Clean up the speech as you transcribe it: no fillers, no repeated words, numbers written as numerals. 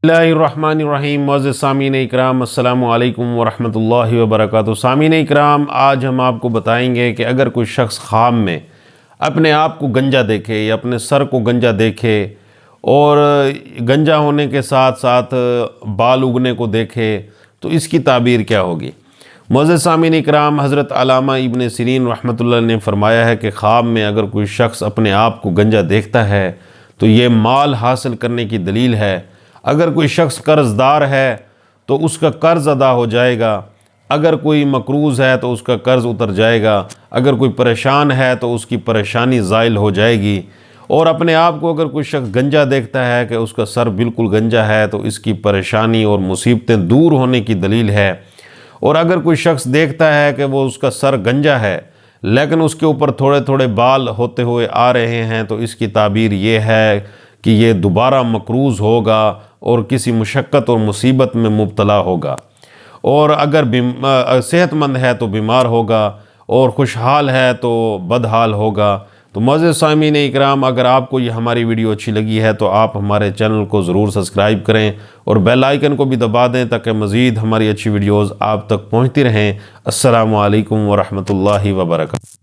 بسم اللہ الرحمن الرحیم۔ معزز سامعین اکرام، السلام علیکم ورحمۃ اللہ وبرکاتہ۔ سامعین اکرام، آج ہم آپ کو بتائیں گے کہ اگر کوئی شخص خواب میں اپنے آپ کو گنجا دیکھے یا اپنے سر کو گنجا دیکھے اور گنجا ہونے کے ساتھ ساتھ بال اگنے کو دیکھے تو اس کی تعبیر کیا ہوگی؟ معزز سامعین اکرام، حضرت علامہ ابن سیرین رحمۃ اللہ نے فرمایا ہے کہ خواب میں اگر کوئی شخص اپنے آپ کو گنجا دیکھتا ہے تو یہ مال حاصل کرنے کی دلیل ہے۔ اگر کوئی شخص قرض دار ہے تو اس کا قرض ادا ہو جائے گا، اگر کوئی مقروض ہے تو اس کا قرض اتر جائے گا، اگر کوئی پریشان ہے تو اس کی پریشانی زائل ہو جائے گی، اور اپنے آپ کو اگر کوئی شخص گنجا دیکھتا ہے کہ اس کا سر بالکل گنجا ہے تو اس کی پریشانی اور مصیبتیں دور ہونے کی دلیل ہے۔ اور اگر کوئی شخص دیکھتا ہے کہ وہ اس کا سر گنجا ہے لیکن اس کے اوپر تھوڑے تھوڑے بال ہوتے ہوئے آ رہے ہیں تو اس کی تعبیر یہ ہے کہ یہ دوبارہ مقروض ہوگا اور کسی مشقت اور مصیبت میں مبتلا ہوگا، اور اگر صحت مند ہے تو بیمار ہوگا اور خوشحال ہے تو بدحال ہوگا۔ تو معزز سامعین اکرام، اگر آپ کو یہ ہماری ویڈیو اچھی لگی ہے تو آپ ہمارے چینل کو ضرور سبسکرائب کریں اور بیل آئیکن کو بھی دبا دیں تاکہ مزید ہماری اچھی ویڈیوز آپ تک پہنچتی رہیں۔ السلام علیکم ورحمۃ اللہ وبرکاتہ۔